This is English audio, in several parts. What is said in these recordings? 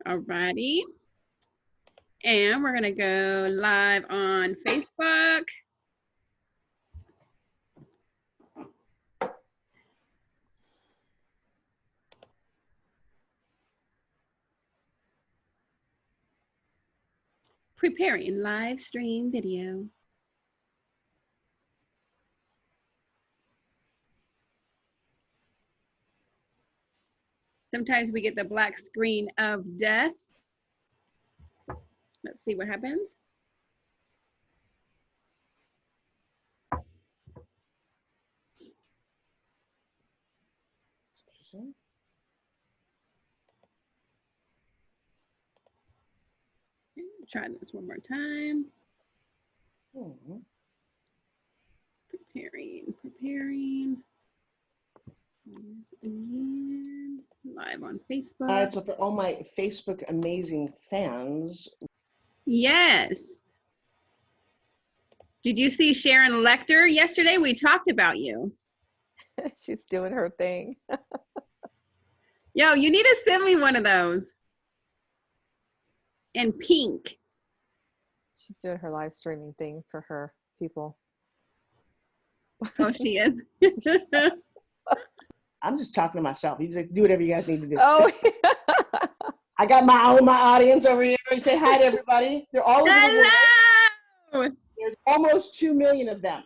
Alrighty. And we're gonna go live on Facebook. Preparing live stream video. Sometimes we get the black screen of death. Let's see what happens. Try this one more time. Preparing. Again, live on Facebook. All right, so for all my Facebook amazing fans. Yes. Did you see Sharon Lecter yesterday? We talked about you. She's doing her thing. Yo, you need to send me one of those. In pink. She's doing her live streaming thing for her people. Oh, she is. I'm just talking to myself. You just do whatever you guys need to do. Oh, I got my audience over here. Say hi to everybody. They're all over the world. There's almost 2 million of them.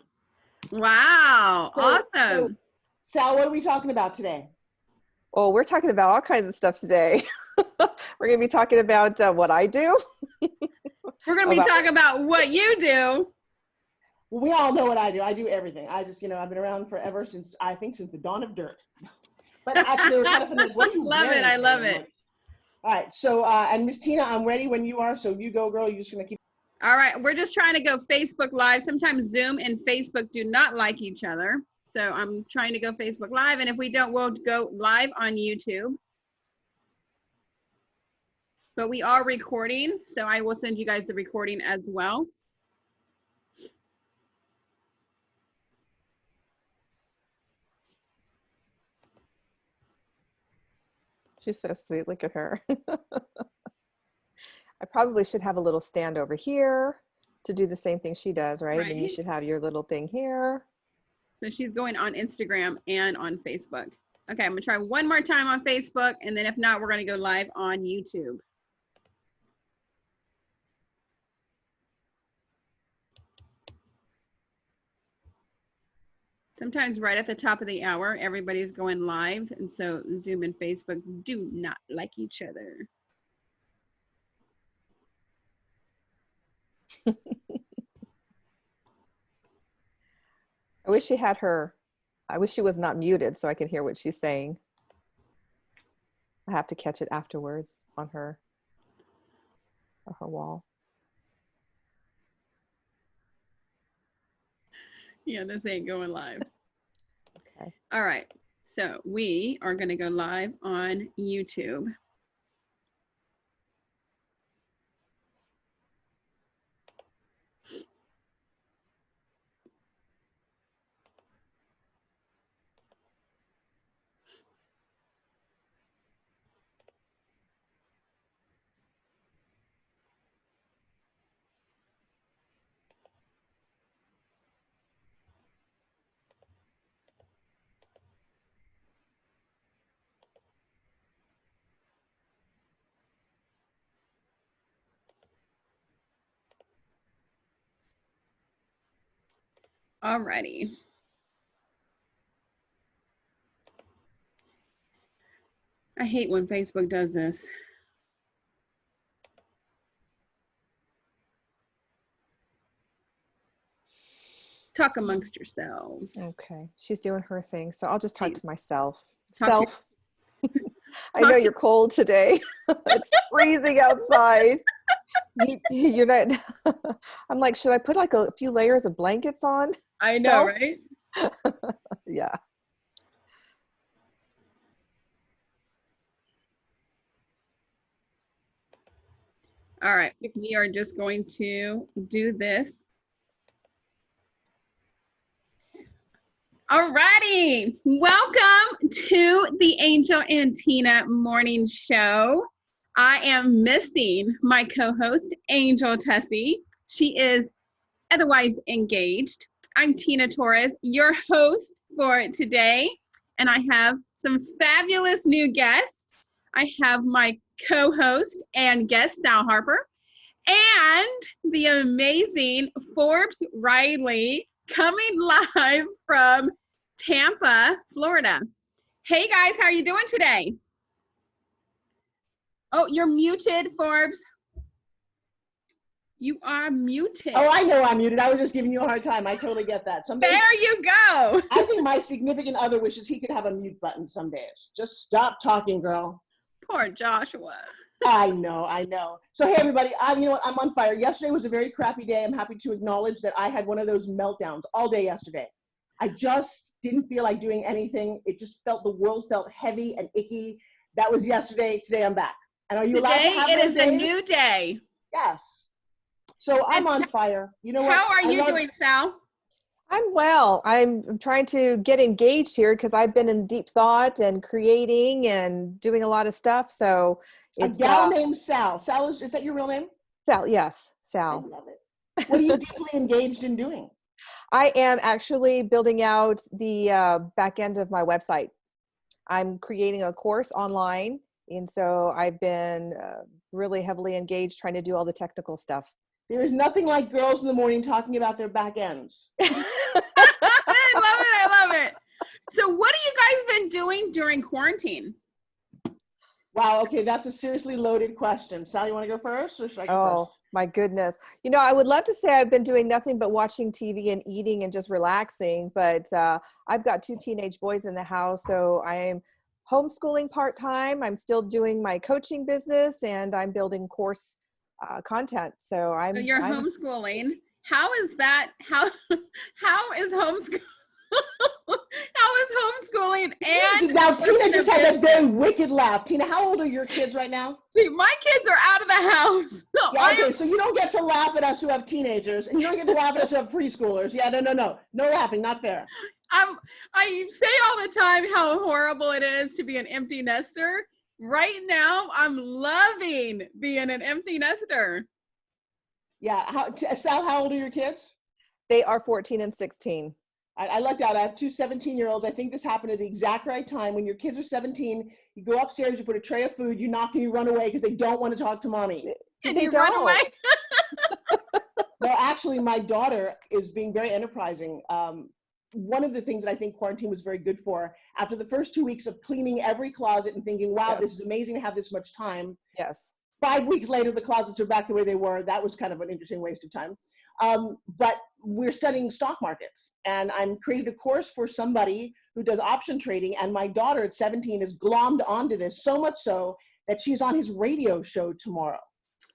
Wow, awesome. So, Sal, what are we talking about today? Oh, we're talking about all kinds of stuff today. We're going to be talking about what I do. We're going to be talking about what you do. Well, we all know what I do. I do everything. I just, I've been around forever since the dawn of dirt. But actually, they were kind of funny. What are you Love wearing? it. I love it. All right. So, and Miss Tina, I'm ready when you are. So you go, girl. You're just going to keep. All right. We're just trying to go Facebook Live. Sometimes Zoom and Facebook do not like each other. So I'm trying to go Facebook Live. And if we don't, we'll go live on YouTube. But we are recording. So I will send you guys the recording as well. She's so sweet. Look at her. I probably should have a little stand over here to do the same thing she does, right? And you should have your little thing here. So she's going on Instagram and on Facebook. Okay, I'm gonna try one more time on Facebook, and then if not, we're gonna go live on YouTube. Sometimes right at the top of the hour, everybody's going live, and so Zoom and Facebook do not like each other. I wish she had her, I wish she was not muted so I could hear what she's saying. I have to catch it afterwards on her wall. Yeah, this ain't going live. Okay. All right, so we are gonna go live on YouTube. Alrighty. I hate when Facebook does this. Talk amongst yourselves. Okay, she's doing her thing. So I'll just talk to myself. Talk I know you're cold today. It's freezing outside. You're not. I'm like, should I put like a few layers of blankets on? I know, right? Yeah. All right, we are just going to do this. All righty, welcome to the Angel and Tina Morning Show. I am missing my co-host, Angel Tuccy. She is otherwise engaged. I'm Tina Torres, your host for today, and I have some fabulous new guests. I have my co-host and guest, Sal Harper, and the amazing Forbes Riley coming live from Tampa, Florida. Hey guys, how are you doing today? Oh, you're muted, Forbes. You are muted. Oh, I know I'm muted. I was just giving you a hard time. I totally get that. Some days, there you go. I think my significant other wishes he could have a mute button some days. Just stop talking, girl. Poor Joshua. I know. So hey, everybody, you know what? I'm on fire. Yesterday was a very crappy day. I'm happy to acknowledge that I had one of those meltdowns all day yesterday. I just didn't feel like doing anything. It just felt, the world felt heavy and icky. That was yesterday. Today I'm back. And are you allowed to have Today it those is days? a new day. Yes. So I'm on fire. You know what? How are you doing, Sal? I'm well. I'm trying to get engaged here because I've been in deep thought and creating and doing a lot of stuff. So it's a gal named Sal. Sal, is that your real name? Sal, yes, Sal. I love it. What are you deeply engaged in doing? I am actually building out the back end of my website. I'm creating a course online. And so I've been really heavily engaged trying to do all the technical stuff. There is nothing like girls in the morning talking about their back ends. I love it. So what have you guys been doing during quarantine? Wow, okay, that's a seriously loaded question. Sal, you want to go first, or should I go first? Oh, my goodness. You know, I would love to say I've been doing nothing but watching TV and eating and just relaxing, but I've got 2 teenage boys in the house, so I am homeschooling part-time. I'm still doing my coaching business, and I'm building course content. So you're homeschooling. How is that? How is homeschooling? How is homeschooling and now Tina just had that very wicked laugh. Tina, how old are your kids right now? See, my kids are out of the house. Yeah, okay, so you don't get to laugh at us who have teenagers, and you don't get to laugh at us who have preschoolers. Yeah, no laughing, not fair. I say all the time how horrible it is to be an empty nester. Right now, I'm loving being an empty nester. Yeah. Sal, how old are your kids? They are 14 and 16. I lucked out. I have 2 17-year-olds. I think this happened at the exact right time. When your kids are 17, you go upstairs, you put a tray of food, you knock and you run away because they don't want to talk to mommy. And you run away? No, actually, my daughter is being very enterprising. One of the things that I think quarantine was very good for, after the first 2 weeks of cleaning every closet and thinking, wow, yes. This is amazing to have this much time. Yes. 5 weeks later, the closets are back the way they were. That was kind of an interesting waste of time. But we're studying stock markets, and I'm creating a course for somebody who does option trading. And my daughter at 17 is glommed onto this, so much so that she's on his radio show tomorrow.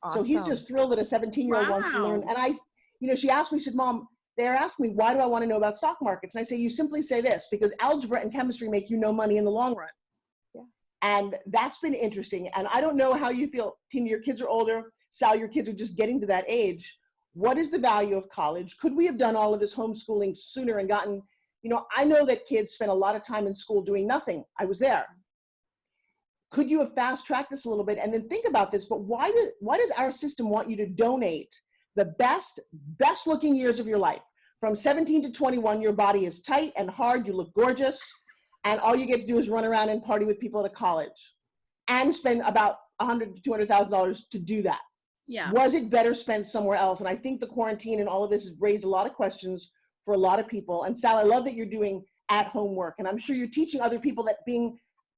Awesome. So he's just thrilled that a 17-year-old wants to learn. And she asked me, she said, Mom, they're asking me, why do I want to know about stock markets? And I say, you simply say this, because algebra and chemistry make you no money in the long run. Yeah. And that's been interesting. And I don't know how you feel. Tina, your kids are older. Sal, your kids are just getting to that age. What is the value of college? Could we have done all of this homeschooling sooner and gotten, I know that kids spend a lot of time in school doing nothing. I was there. Could you have fast-tracked this a little bit? And then think about this, but why does our system want you to donate the best looking years of your life? From 17 to 21, your body is tight and hard, you look gorgeous, and all you get to do is run around and party with people at a college and spend about $100,000 to $200,000 to do that. Yeah. Was it better spent somewhere else? And I think the quarantine and all of this has raised a lot of questions for a lot of people. And Sal, I love that you're doing at-home work, and I'm sure you're teaching other people that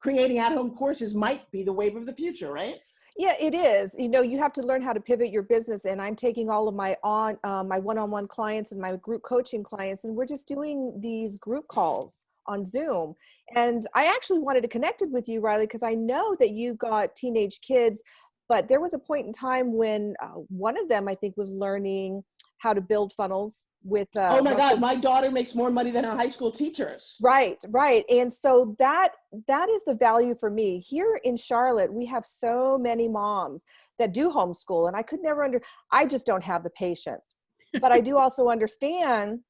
creating at-home courses might be the wave of the future, right? Yeah, it is. You have to learn how to pivot your business, and I'm taking all of my my one-on-one clients and my group coaching clients, and we're just doing these group calls on Zoom. And I actually wanted to connect with you, Riley, because I know that you've got teenage kids, but there was a point in time when one of them, I think, was learning how to build funnels with oh my God, my daughter makes more money than her high school teachers. Right. And so that is the value for me. Here in Charlotte, we have so many moms that do homeschool, and I could never I just don't have the patience. But I do also understand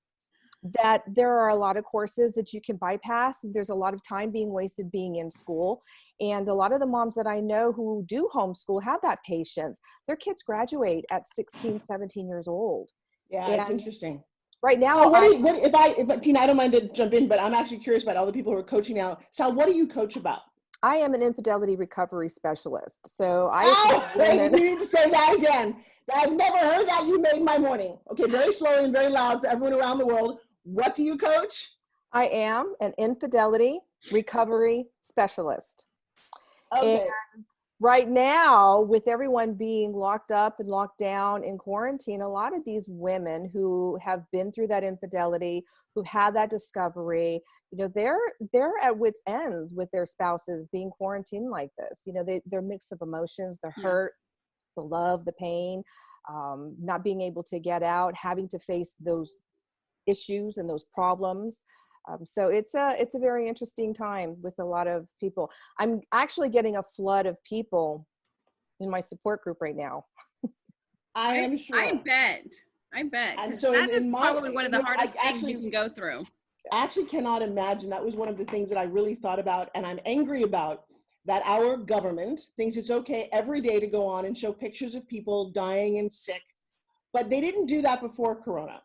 that there are a lot of courses that you can bypass. There's a lot of time being wasted being in school. And a lot of the moms that I know who do homeschool have that patience. Their kids graduate at 16, 17 years old. Yeah, And it's interesting. right now, So if Tina, I don't mind to jump in, but I'm actually curious about all the people who are coaching now. Sal, what do you coach about? I am an infidelity recovery specialist. So You need to say that again. I've never heard that. You made my morning. Okay, very slowly and very loud for everyone around the world. What do you coach? I am an infidelity recovery specialist. Okay. And right now, with everyone being locked up and locked down in quarantine, a lot of these women who have been through that infidelity, who had that discovery, you know, they're at wit's ends with their spouses being quarantined like this. You know, they're mix of emotions, the hurt, the love, the pain, not being able to get out, having to face those issues and those problems. So it's a very interesting time with a lot of people. I'm actually getting a flood of people in my support group right now. I am sure. I bet. And so that is probably one of the hardest things you can go through. I actually cannot imagine. That was one of the things that I really thought about, and I'm angry about, that our government thinks it's okay every day to go on and show pictures of people dying and sick, but they didn't do that before Corona.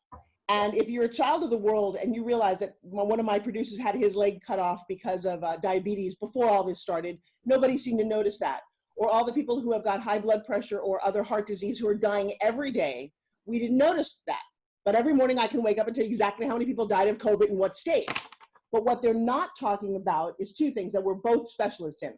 And if you're a child of the world and you realize that one of my producers had his leg cut off because of diabetes before all this started, nobody seemed to notice that. Or all the people who have got high blood pressure or other heart disease who are dying every day, we didn't notice that. But every morning I can wake up and tell you exactly how many people died of COVID and what stage. But what they're not talking about is two things that we're both specialists in.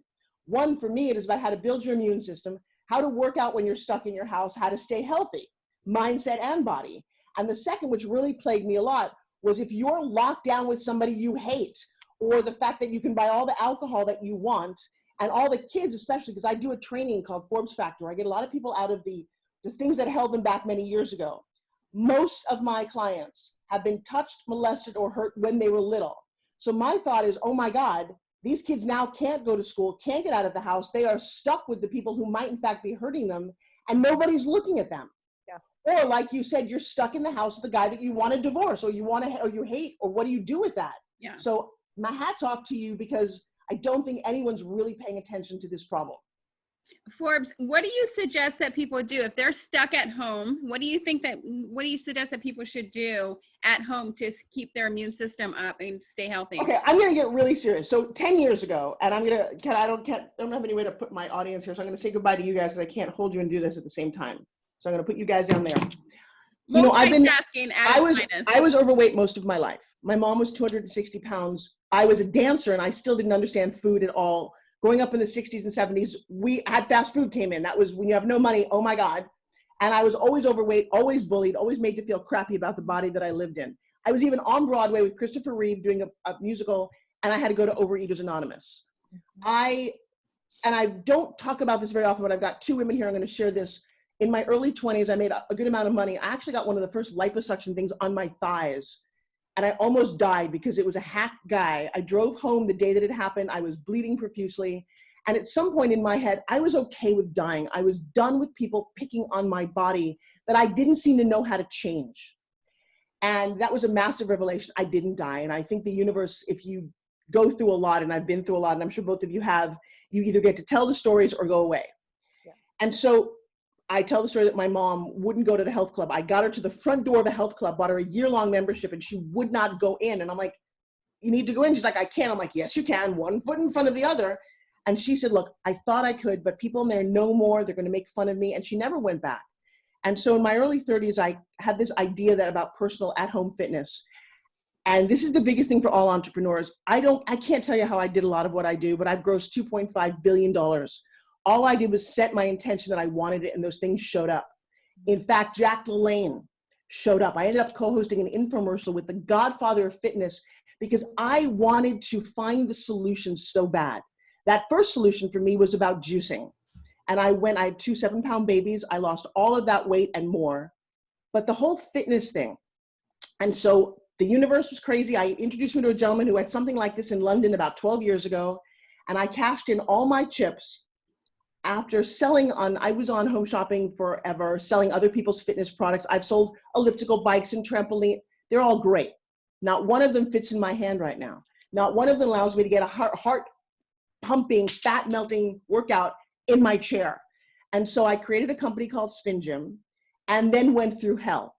One, for me, it is about how to build your immune system, how to work out when you're stuck in your house, how to stay healthy, mindset and body. And the second, which really plagued me a lot, was if you're locked down with somebody you hate, or the fact that you can buy all the alcohol that you want, and all the kids, especially, because I do a training called Forbes Factor. I get a lot of people out of the things that held them back many years ago. Most of my clients have been touched, molested, or hurt when they were little. So my thought is, oh my God, these kids now can't go to school, can't get out of the house. They are stuck with the people who might in fact be hurting them, and nobody's looking at them. Or like you said, you're stuck in the house with the guy that you want to divorce, or you hate, or what do you do with that? Yeah. So my hat's off to you, because I don't think anyone's really paying attention to this problem. Forbes, what do you suggest that people do if they're stuck at home? What do you suggest that people should do at home to keep their immune system up and stay healthy? Okay, I'm going to get really serious. So 10 years ago, and I don't have any way to put my audience here, so I'm going to say goodbye to you guys because I can't hold you and do this at the same time. So I'm going to put you guys down there. You know, I was overweight most of my life. My mom was 260 pounds. I was a dancer and I still didn't understand food at all. Growing up in the 60s and 70s, we had fast food came in. That was when you have no money, oh my God. And I was always overweight, always bullied, always made to feel crappy about the body that I lived in. I was even on Broadway with Christopher Reeve doing a musical, and I had to go to Overeaters Anonymous. I don't talk about this very often, but I've got two women here. I'm going to share this. In my early 20s, I made a good amount of money. I actually got one of the first liposuction things on my thighs, and I almost died because it was a hack guy. I drove home the day that it happened. I was bleeding profusely. And at some point in my head, I was okay with dying. I was done with people picking on my body that I didn't seem to know how to change. And that was a massive revelation. I didn't die. And I think the universe, if you go through a lot, and I've been through a lot, and I'm sure both of you have, you either get to tell the stories or go away. Yeah. And so I tell the story that my mom wouldn't go to the health club. I got her to the front door of the health club, bought her a year-long membership, and she would not go in. And I'm like, you need to go in. She's like, I can't. I'm like, yes, you can. One foot in front of the other. And she said, look, I thought I could, but people in there know more. They're going to make fun of me. And she never went back. And so in my early 30s, I had this idea that about personal at-home fitness. And this is the biggest thing for all entrepreneurs. I can't tell you how I did a lot of what I do, but I've grossed $2.5 billion. All I did was set my intention that I wanted it, and those things showed up. In fact, Jack LaLanne showed up. I ended up co-hosting an infomercial with the godfather of fitness because I wanted to find the solution so bad. That first solution for me was about juicing. And I had 2 7-pound babies. I lost all of that weight and more. But the whole fitness thing. And so the universe was crazy. I introduced me to a gentleman who had something like this in London about 12 years ago. And I cashed in all my chips after I was on Home Shopping forever, selling other people's fitness products. I've sold elliptical bikes and trampoline. They're all great. Not one of them fits in my hand right now. Not one of them allows me to get a heart pumping, fat melting workout in my chair. And so I created a company called Spin Gym and then went through hell.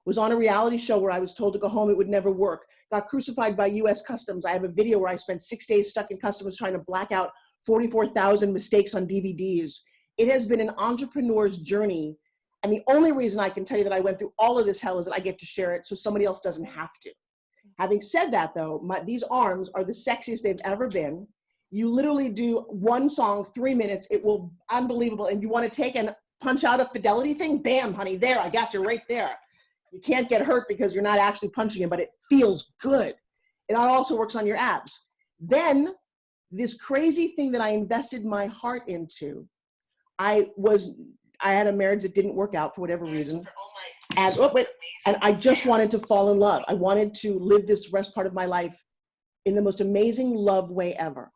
Was on a reality show where I was told to go home, it would never work. Got crucified by US Customs. I have a video where I spent 6 days stuck in customs trying to black out 44,000 mistakes on DVDs. It has been an entrepreneur's journey. And the only reason I can tell you that I went through all of this hell is that I get to share it so somebody else doesn't have to. Having said that though, these arms are the sexiest they've ever been. You literally do one song, 3 minutes. It will, unbelievable. And you want to take and punch out a fidelity thing? Bam, honey, there, I got you right there. You can't get hurt because you're not actually punching it, but it feels good. It also works on your abs. Then this crazy thing that I invested my heart into, I had a marriage that didn't work out for whatever reason. And I just wanted to fall in love. I wanted to live this rest part of my life in the most amazing love way ever.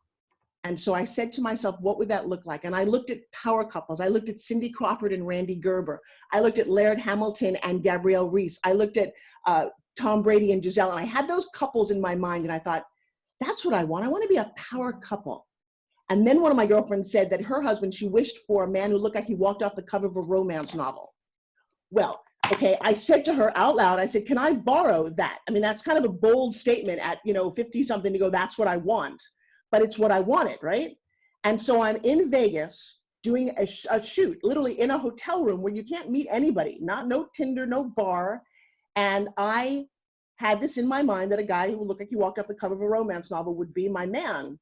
And so I said to myself, what would that look like? And I looked at power couples. I looked at Cindy Crawford and Randy Gerber. I looked at Laird Hamilton and Gabrielle Reese. I looked at Tom Brady and Giselle. And I had those couples in my mind. And I thought, that's what I want. I want to be a power couple. And then one of my girlfriends said that her husband, she wished for a man who looked like he walked off the cover of a romance novel. Well, okay, I said to her out loud, I said, can I borrow that? I mean, that's kind of a bold statement at, 50 something to go, that's what I want. But it's what I wanted, right? And so I'm in Vegas doing a shoot, literally in a hotel room where you can't meet anybody, no Tinder, no bar. And I had this in my mind that a guy who would look like he walked off the cover of a romance novel would be my man.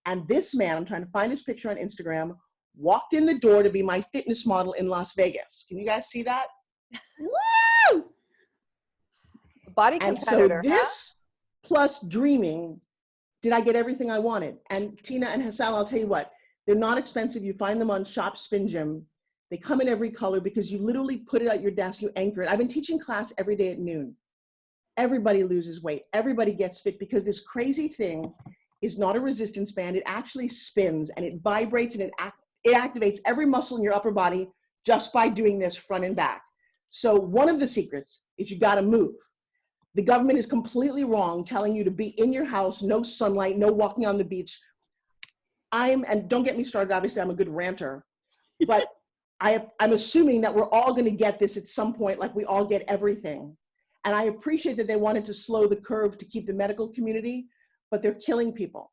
And this man, I'm trying to find his picture on Instagram, walked in the door to be my fitness model in Las Vegas. Can you guys see that? Woo! Body competitor. And so this plus dreaming, did I get everything I wanted? And Tina and Sal, I'll tell you what, they're not expensive. You find them on Shop Spin Gym. They come in every color because you literally put it at your desk, you anchor it. I've been teaching class every day at noon. Everybody loses weight. Everybody gets fit because this crazy thing is not a resistance band. It actually spins and it vibrates and it activates every muscle in your upper body just by doing this front and back. So one of the secrets is you got to move. The government is completely wrong telling you to be in your house, no sunlight, no walking on the beach. And don't get me started, obviously I'm a good ranter, but I'm assuming that we're all going to get this at some point, like we all get everything. And I appreciate that they wanted to slow the curve to keep the medical community, but they're killing people.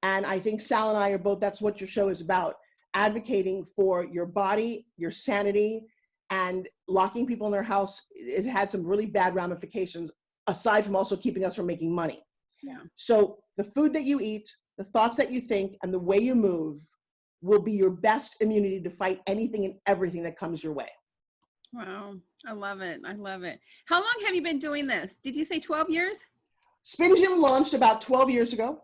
And I think Sal and I are both, that's what your show is about, advocating for your body, your sanity, and locking people in their house. It had some really bad ramifications, aside from also keeping us from making money. Yeah. So the food that you eat, the thoughts that you think, and the way you move will be your best immunity to fight anything and everything that comes your way. Wow. I love it. I love it. How long have you been doing this? Did you say 12 years? Spin Gym launched about 12 years ago.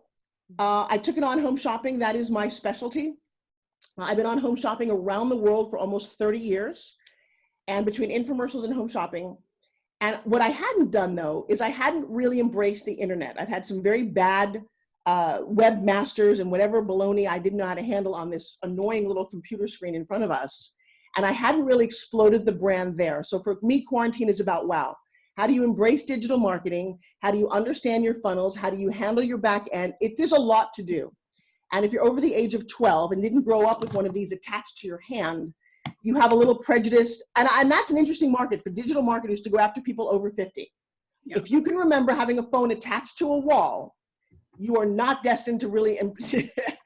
I took it on home shopping. That is my specialty. I've been on home shopping around the world for almost 30 years. And between infomercials and home shopping. And what I hadn't done though, is I hadn't really embraced the internet. I've had some very bad webmasters and whatever baloney I didn't know how to handle on this annoying little computer screen in front of us. And I hadn't really exploded the brand there. So for me, quarantine is about, wow, how do you embrace digital marketing? How do you understand your funnels? How do you handle your back end? There's a lot to do. And if you're over the age of 12 and didn't grow up with one of these attached to your hand, you have a little prejudice, and that's an interesting market for digital marketers to go after people over 50. Yep. If you can remember having a phone attached to a wall, you are not destined to really,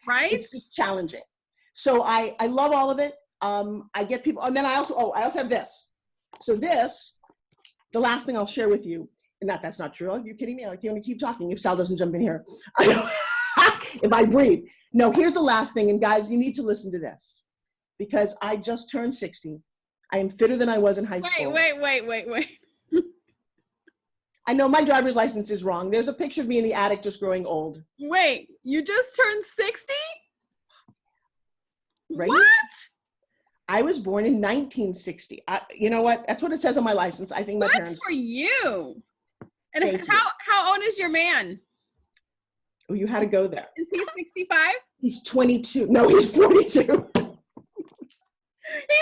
right? It's just challenging. So I love all of it. I get people, and then I also have this. So this, the last thing I'll share with you, and that's not true. Are you kidding me? Like, you want to keep talking if Sal doesn't jump in here. If I breathe. No, here's the last thing, and guys, you need to listen to this. Because I just turned 60. I am fitter than I was in high school. Wait. I know my driver's license is wrong. There's a picture of me in the attic just growing old. Wait, you just turned 60? Right? What? I was born in 1960. You know what? That's what it says on my license. I think my parents. Good for you. And how old is your man? Oh, you had to go there. Is he 65? He's 22. No, he's 42.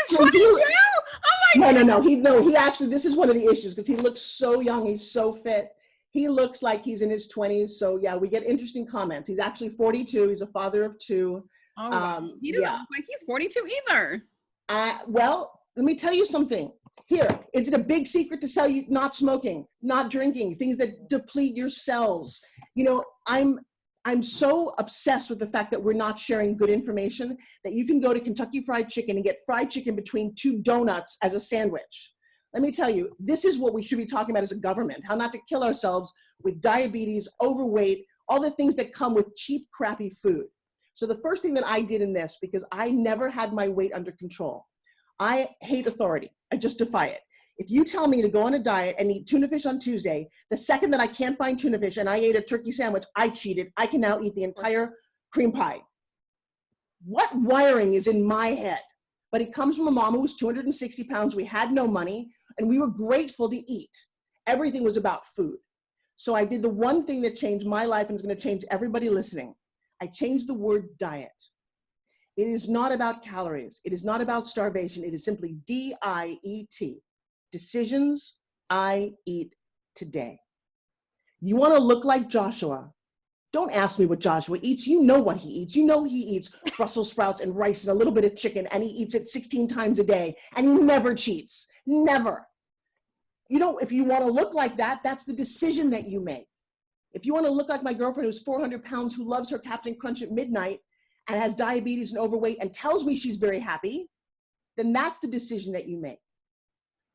He's 22? Oh my God. No. He actually, this is one of the issues because he looks so young. He's so fit. He looks like he's in his 20s. So yeah, we get interesting comments. He's actually 42. He's a father of two. Oh, wow. He doesn't look like he's 42 either. Well, let me tell you something. Here, is it a big secret to sell you not smoking, not drinking, things that deplete your cells? You know, I'm so obsessed with the fact that we're not sharing good information that you can go to Kentucky Fried Chicken and get fried chicken between 2 donuts as a sandwich. Let me tell you, this is what we should be talking about as a government, how not to kill ourselves with diabetes, overweight, all the things that come with cheap, crappy food. So the first thing that I did in this, because I never had my weight under control, I hate authority. I just defy it. If you tell me to go on a diet and eat tuna fish on Tuesday, the second that I can't find tuna fish and I ate a turkey sandwich, I cheated. I can now eat the entire cream pie. What wiring is in my head? But it comes from a mom who was 260 pounds. We had no money and we were grateful to eat. Everything was about food. So I did the one thing that changed my life and is going to change everybody listening. I changed the word diet. It is not about calories. It is not about starvation. It is simply D-I-E-T. Decisions I eat today. You want to look like Joshua? Don't ask me what Joshua eats. You know what he eats. You know he eats Brussels sprouts and rice and a little bit of chicken, and he eats it 16 times a day, and he never cheats. Never. You know, if you want to look like that, that's the decision that you make. If you want to look like my girlfriend who's 400 pounds, who loves her Captain Crunch at midnight and has diabetes and overweight and tells me she's very happy, then that's the decision that you make.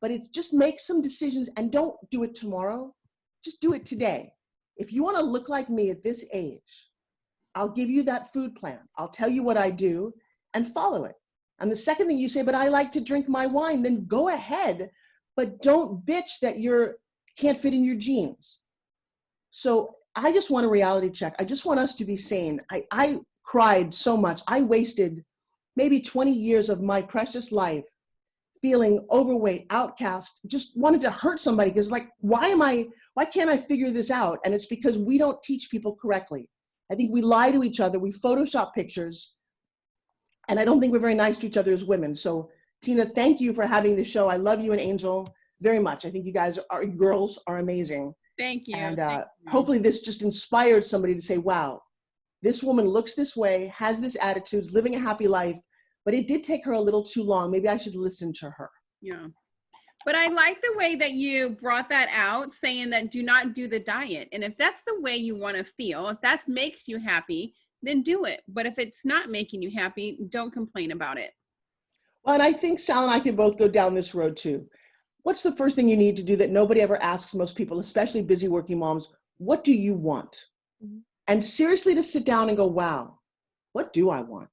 But it's just make some decisions and don't do it tomorrow. Just do it today. If you want to look like me at this age, I'll give you that food plan. I'll tell you what I do and follow it. And the second thing you say, but I like to drink my wine, then go ahead, but don't bitch that you can't fit in your jeans. So I just want a reality check. I just want us to be sane. I cried so much. I wasted maybe 20 years of my precious life feeling overweight, outcast, just wanted to hurt somebody because like, why can't I figure this out? And it's because we don't teach people correctly. I think we lie to each other. We Photoshop pictures. And I don't think we're very nice to each other as women. So Tina, thank you for having the show. I love you and Angel very much. I think you guys girls are amazing. Thank you. And Thank you. hopefully this just inspired somebody to say, wow, this woman looks this way, has this attitude, is living a happy life, but it did take her a little too long. Maybe I should listen to her. Yeah. But I like the way that you brought that out, saying that do not do the diet. And if that's the way you want to feel, if that makes you happy, then do it. But if it's not making you happy, don't complain about it. Well, and I think Sal and I can both go down this road too. What's the first thing you need to do that nobody ever asks most people, especially busy working moms? What do you want? Mm-hmm. And seriously to sit down and go, wow, what do I want?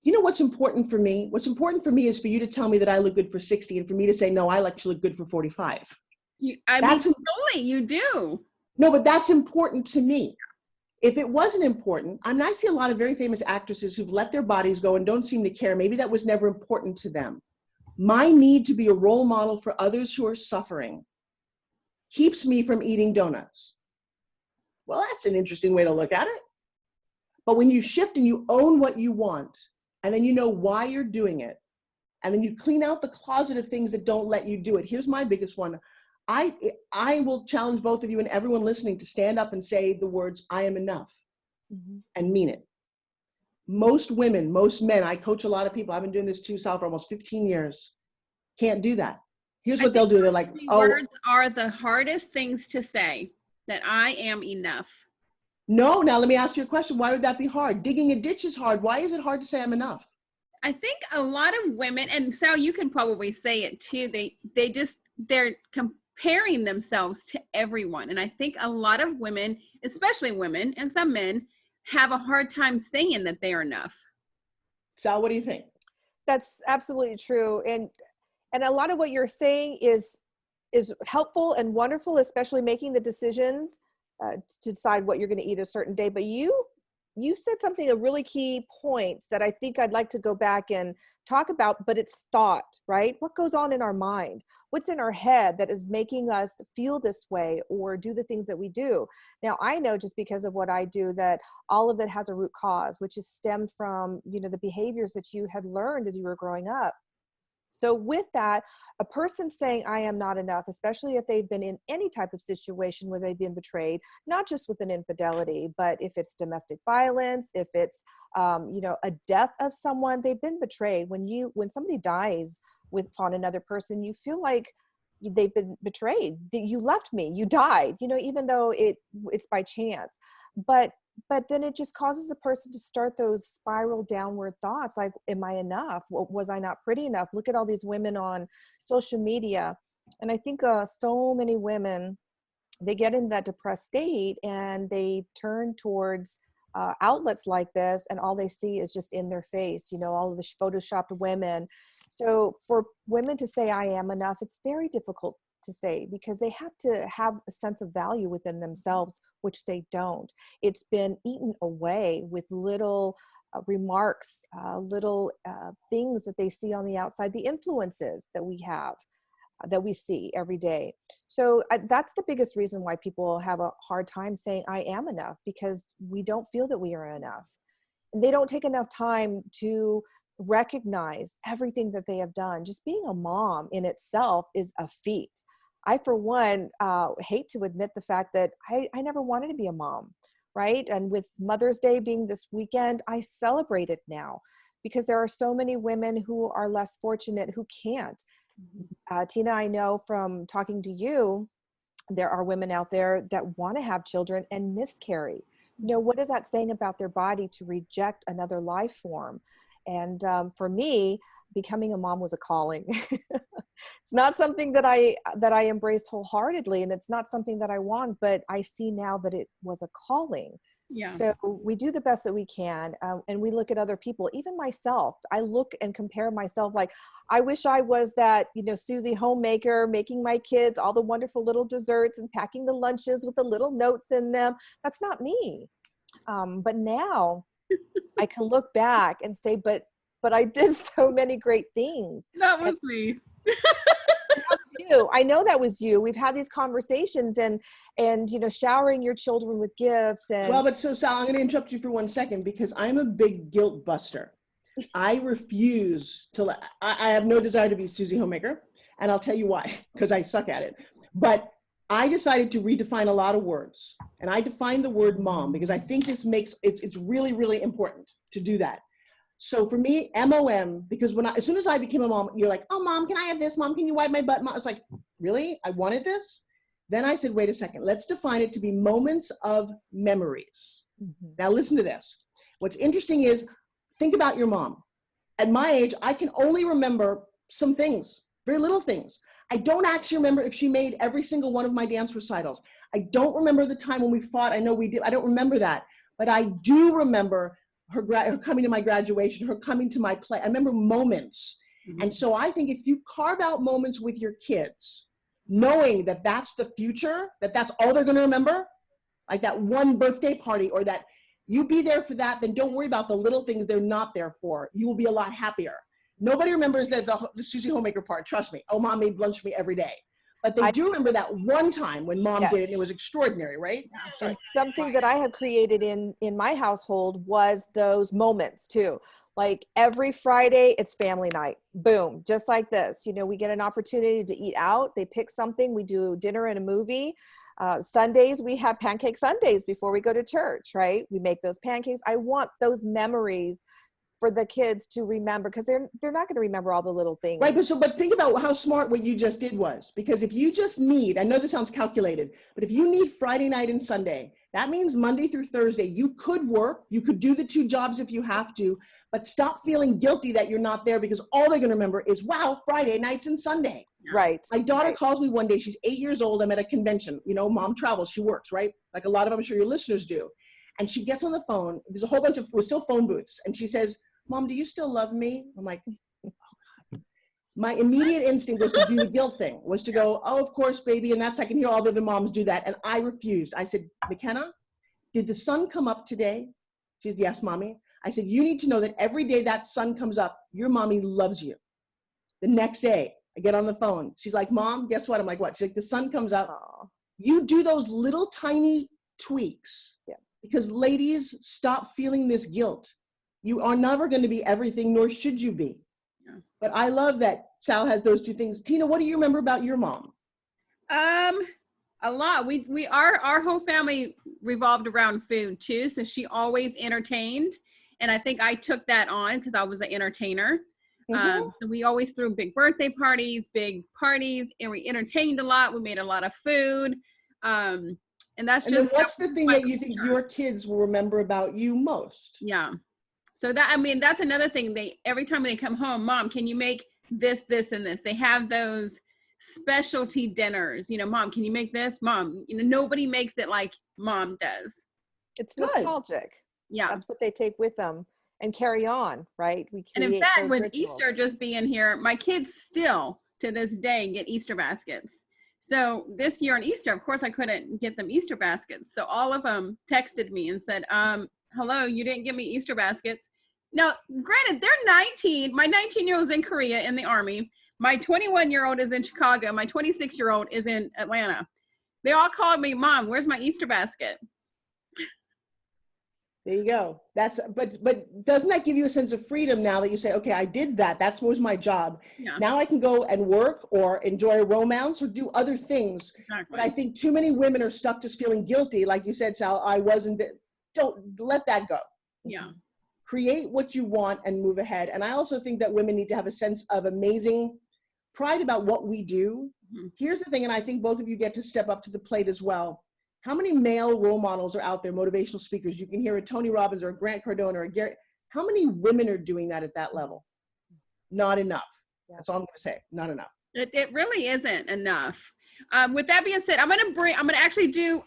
You know what's important for me? What's important for me is for you to tell me that I look good for 60 and for me to say, no, I actually look good for 45. Totally, you do. No, but that's important to me. If it wasn't important, I see a lot of very famous actresses who've let their bodies go and don't seem to care. Maybe that was never important to them. My need to be a role model for others who are suffering keeps me from eating donuts. Well, that's an interesting way to look at it. But when you shift and you own what you want, and then you know why you're doing it, and then you clean out the closet of things that don't let you do it. Here's my biggest one. I will challenge both of you and everyone listening to stand up and say the words, I am enough, mm-hmm. and mean it. Most women, most men, I coach a lot of people. I've been doing this too, Sal, for almost 15 years. Can't do that. Here's what they'll do. They're like, oh. Words are the hardest things to say, that I am enough. No, now let me ask you a question. Why would that be hard? Digging a ditch is hard. Why is it hard to say I'm enough? I think a lot of women, and Sal, you can probably say it too, they're comparing themselves to everyone. And I think a lot of women, especially women and some men, have a hard time saying that they are enough. Sal, what do you think? That's absolutely true. And a lot of what you're saying is helpful and wonderful, especially making the decision to decide what you're going to eat a certain day. But you said something, a really key point that I think I'd like to go back and talk about, but it's thought, right? What goes on in our mind? What's in our head that is making us feel this way or do the things that we do? Now, I know just because of what I do that all of it has a root cause, which is stemmed from, the behaviors that you had learned as you were growing up. So with that, a person saying I am not enough, especially if they've been in any type of situation where they've been betrayed, not just with an infidelity, but if it's domestic violence, if it's a death of someone, they've been betrayed. When somebody dies on another person, you feel like they've been betrayed. You left me, you died, even though it's by chance. But then it just causes the person to start those spiral downward thoughts like, am I enough? Was I not pretty enough? Look at all these women on social media. And I think so many women, they get in that depressed state and they turn towards outlets like this, and all they see is just in their face, all of the photoshopped women. So for women to say I am enough, it's very difficult to say, because they have to have a sense of value within themselves, which they don't. It's been eaten away with little remarks, little things that they see on the outside, the influences that we have, that we see every day. So that's the biggest reason why people have a hard time saying I am enough, because we don't feel that we are enough. And they don't take enough time to recognize everything that they have done. Just being a mom in itself is a feat. I, for one, hate to admit the fact that I never wanted to be a mom, right? And with Mother's Day being this weekend, I celebrate it now, because there are so many women who are less fortunate who can't. Tina, I know from talking to you, there are women out there that want to have children and miscarry. What is that saying about their body to reject another life form? And for me, becoming a mom was a calling. It's not something that I embraced wholeheartedly, and it's not something that I want, but I see now that it was a calling. Yeah. So we do the best that we can, and we look at other people, even myself. I look and compare myself, like, I wish I was that, Susie homemaker, making my kids all the wonderful little desserts and packing the lunches with the little notes in them. That's not me. But now I can look back and say, but I did so many great things. That was me. That was you. I know that was you. We've had these conversations and showering your children with gifts. And well, but so Sal, I'm going to interrupt you for 1 second, because I'm a big guilt buster. I refuse to. I have no desire to be Susie homemaker, and I'll tell you why, because I suck at it. But I decided to redefine a lot of words, and I defined the word mom because I think this makes it's really, really important to do that. So for me, MOM, because as soon as I became a mom, you're like, oh, mom, can I have this? Mom, can you wipe my butt? Mom, I was like, really? I wanted this? Then I said, wait a second, let's define it to be moments of memories. Mm-hmm. Now listen to this. What's interesting is, think about your mom. At my age, I can only remember some things, very little things. I don't actually remember if she made every single one of my dance recitals. I don't remember the time when we fought. I know we did. I don't remember that. But I do remember her coming to my graduation, her coming to my play. I remember moments. Mm-hmm. And so I think if you carve out moments with your kids, knowing that that's the future, that's all they're going to remember, like that one birthday party, or that you be there for that, then don't worry about the little things they're not there for. You will be a lot happier. Nobody remembers the Susie homemaker part, trust me. Oh, mom made lunch for me every day. But they do remember that one time when mom did it, and it was extraordinary, right? And something that I have created in my household was those moments too. Like every Friday, it's family night. Boom, just like this. We get an opportunity to eat out. They pick something. We do dinner and a movie. Sundays, we have pancake Sundays before we go to church, right? We make those pancakes. I want those memories for the kids to remember, because they're not going to remember all the little things. Right, but think about how smart what you just did was, because if you just need, I know this sounds calculated, but if you need Friday night and Sunday, that means Monday through Thursday, you could work, you could do the 2 jobs if you have to, but stop feeling guilty that you're not there, because all they're going to remember is, wow, Friday nights and Sunday. Right. My daughter calls me one day, she's 8 years old, I'm at a convention, mom travels, she works, right? Like a lot of, I'm sure your listeners do. And she gets on the phone, there's a whole bunch of, we're still phone booths, and she says, Mom, do you still love me? I'm like, oh God. My immediate instinct was to do the guilt thing, was to go, oh, of course, baby. And I can hear all the other moms do that. And I refused. I said, McKenna, did the sun come up today? She said, yes, mommy. I said, you need to know that every day that sun comes up, your mommy loves you. The next day, I get on the phone. She's like, Mom, guess what? I'm like, what? She's like, the sun comes up. Aww. You do those little tiny tweaks. Yeah. Because ladies, stop feeling this guilt. You are never going to be everything, nor should you be. Yeah. But I love that Sal has those two things. Tina, what do you remember about your mom? A lot. Our whole family revolved around food too. So she always entertained. And I think I took that on because I was an entertainer. So we always threw big birthday parties, and we entertained a lot. We made a lot of food. And that's and just, then what's the thing that you think your kids will remember about you most? Yeah. So that, I mean, that's another thing. Every time they come home, Mom, can you make this, this, and this? They have those specialty dinners. You know, Mom, can you make this? Mom, you know, nobody makes it like Mom does. It's Good. nostalgic. Yeah. That's what they take with them and carry on, right? We create And in fact, those with rituals. Easter just being here, my kids still to this day get Easter baskets. So this year on Easter, of course, I couldn't get them Easter baskets. So all of them texted me and said, hello, you didn't give me Easter baskets. Now, granted, they're 19. My 19-year-old is in Korea in the Army. My 21-year-old is in Chicago. My 26-year-old is in Atlanta. They all called me, Mom, where's my Easter basket? There you go. But doesn't that give you a sense of freedom now that you say, okay, I did that. That was my job. Yeah. Now I can go and work or enjoy a romance or do other things. Exactly. But I think too many women are stuck just feeling guilty. Like you said, Sal, I wasn't. Don't let that go. Yeah. Create what you want and move ahead. And I also think that women need to have a sense of amazing pride about what we do. Mm-hmm. Here's the thing, and I think both of you get to step up to the plate as well. How many male role models are out there, motivational speakers? You can hear a Tony Robbins or a Grant Cardone or a Gary. How many women are doing that at that level? Not enough. Yeah. That's all I'm going to say. Not enough. It really isn't enough. With that being said, I'm going to actually do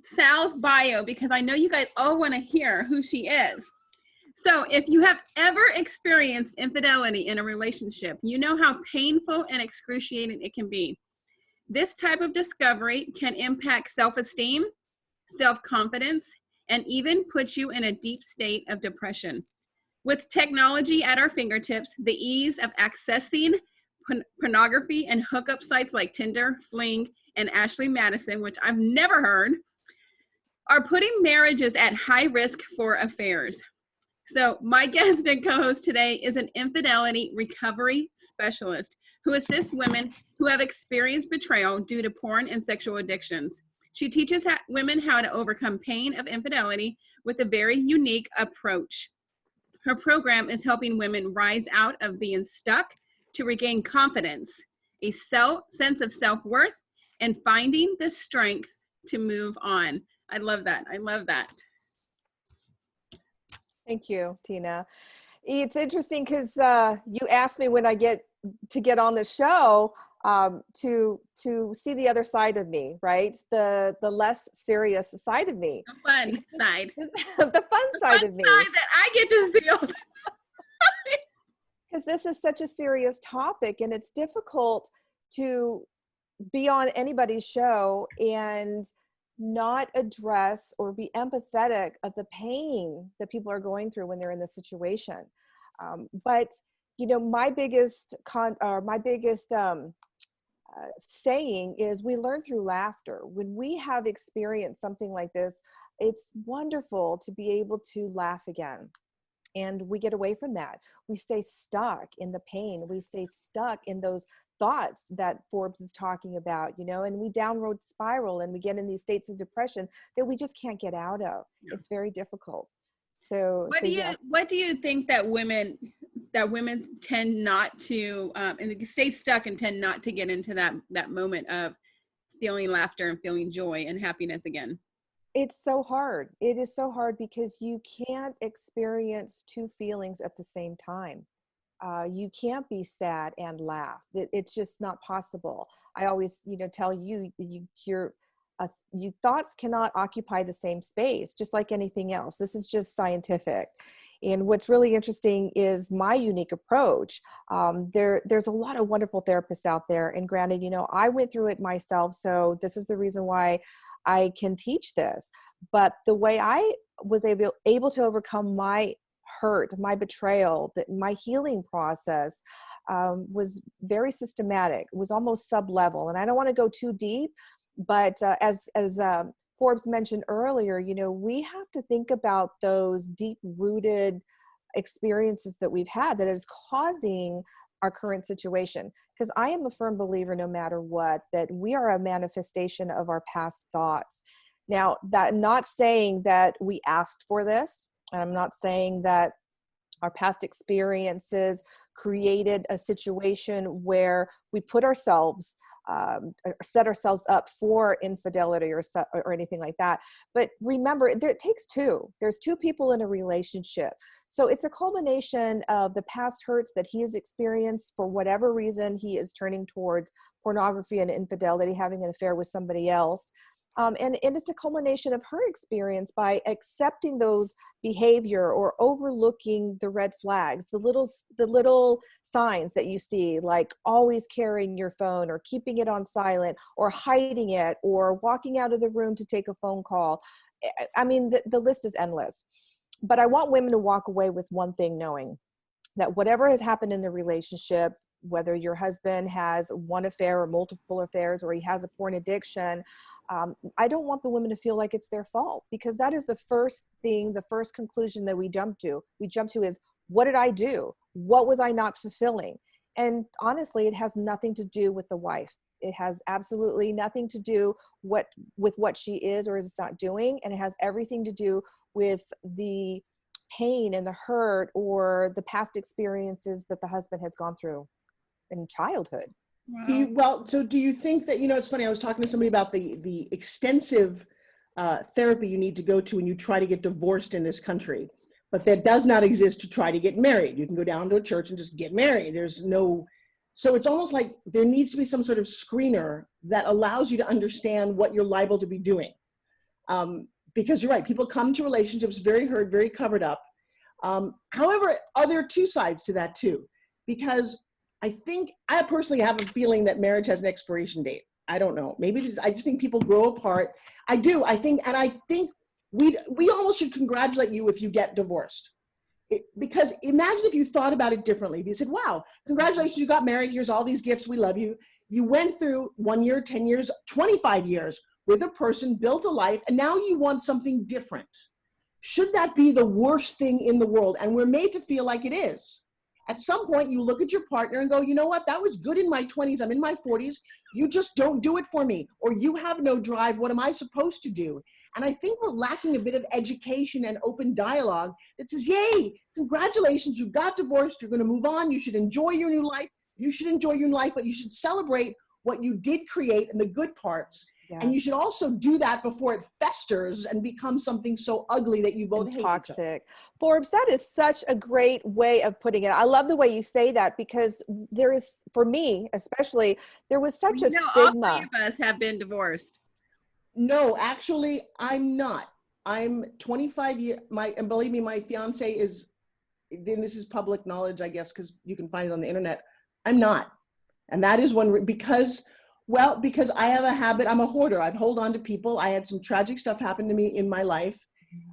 Sal's bio because I know you guys all want to hear who she is. So if you have ever experienced infidelity in a relationship, you know how painful and excruciating it can be. This type of discovery can impact self-esteem, self-confidence, and even put you in a deep state of depression. With technology at our fingertips, the ease of accessing pornography and hookup sites like Tinder, Fling, and Ashley Madison, which I've never heard, are putting marriages at high risk for affairs. So my guest and co-host today is an infidelity recovery specialist who assists women who have experienced betrayal due to porn and sexual addictions. She teaches women how to overcome pain of infidelity with a very unique approach. Her program is helping women rise out of being stuck to regain confidence, a sense of self-worth, and finding the strength to move on. I love that. I love that. Thank you, Tina. It's interesting because you asked me when I get on the show to see the other side of me, right? The less serious side of me. The fun side. The fun side of me. Side that I get to see. Because this is such a serious topic and it's difficult to be on anybody's show and not address or be empathetic of the pain that people are going through when they're in this situation. But you know, my biggest saying is we learn through laughter. When we have experienced something like this, it's wonderful to be able to laugh again. And we get away from that. We stay stuck in the pain. We stay stuck in those thoughts that Forbes is talking about, you know, and we downward spiral and we get in these states of depression that we just can't get out of. Yeah. It's very difficult. So what do you think that women tend not to and they stay stuck and tend not to get into that moment of feeling laughter and feeling joy and happiness again? It's so hard. It is so hard because you can't experience two feelings at the same time. You can't be sad and laugh. It's just not possible. I always, tell you, your thoughts cannot occupy the same space, just like anything else. This is just scientific. And what's really interesting is my unique approach. There's a lot of wonderful therapists out there. And granted, I went through it myself. So this is the reason why I can teach this. But the way I was able to overcome my hurt, my betrayal, my healing process was very systematic. It was almost sub-level. And I don't want to go too deep, but as Forbes mentioned earlier, we have to think about those deep-rooted experiences that we've had that is causing our current situation. Because I am a firm believer, no matter what, that we are a manifestation of our past thoughts. Now, that not saying that we asked for this, and I'm not saying that our past experiences created a situation where we put ourselves, set ourselves up for infidelity or anything like that. But remember, it takes two. There's two people in a relationship. So it's a culmination of the past hurts that he has experienced. For whatever reason, he is turning towards pornography and infidelity, having an affair with somebody else. And it's a culmination of her experience by accepting those behavior or overlooking the red flags, the little signs that you see, like always carrying your phone or keeping it on silent or hiding it or walking out of the room to take a phone call. I mean, the list is endless. But I want women to walk away with one thing, knowing that whatever has happened in the relationship, whether your husband has one affair or multiple affairs, or he has a porn addiction, I don't want the women to feel like it's their fault, because that is the first thing, the first conclusion that we jump to. We jump to is, what did I do? What was I not fulfilling? And honestly, it has nothing to do with the wife. It has absolutely nothing to do with what she is or is not doing. And it has everything to do with the pain and the hurt or the past experiences that the husband has gone through in childhood. Wow. Do you think that, it's funny, I was talking to somebody about the extensive therapy you need to go to when you try to get divorced in this country, but that does not exist to try to get married. You can go down to a church and just get married. So it's almost like there needs to be some sort of screener that allows you to understand what you're liable to be doing. Because you're right, people come to relationships very hurt, very covered up. However, are there two sides to that too? Because I personally have a feeling that marriage has an expiration date. I don't know. I just think people grow apart. I think we almost should congratulate you if you get divorced. Because imagine if you thought about it differently. If you said, wow, congratulations, you got married. Here's all these gifts. We love you. You went through 1 year, 10 years, 25 years with a person, built a life, and now you want something different. Should that be the worst thing in the world? And we're made to feel like it is. At some point, you look at your partner and go, you know what? That was good in my 20s. I'm in my 40s. You just don't do it for me. Or you have no drive. What am I supposed to do? And I think we're lacking a bit of education and open dialogue that says, yay, congratulations, you got divorced. You're going to move on. You should enjoy your new life. You should enjoy your new life, but you should celebrate what you did create and the good parts. Yes. And you should also do that before it festers and becomes something so ugly that you both hate toxic. each other. Forbes, that is such a great way of putting it. I love the way you say that, because there is, for me especially, there was such a stigma. All three of us have been divorced. No, actually, I'm not. I'm 25 years, and believe me, my fiance is, then this is public knowledge, I guess, because you can find it on the internet. I'm not. And that is because I have a habit. I'm a hoarder. I hold on to people. I had some tragic stuff happen to me in my life.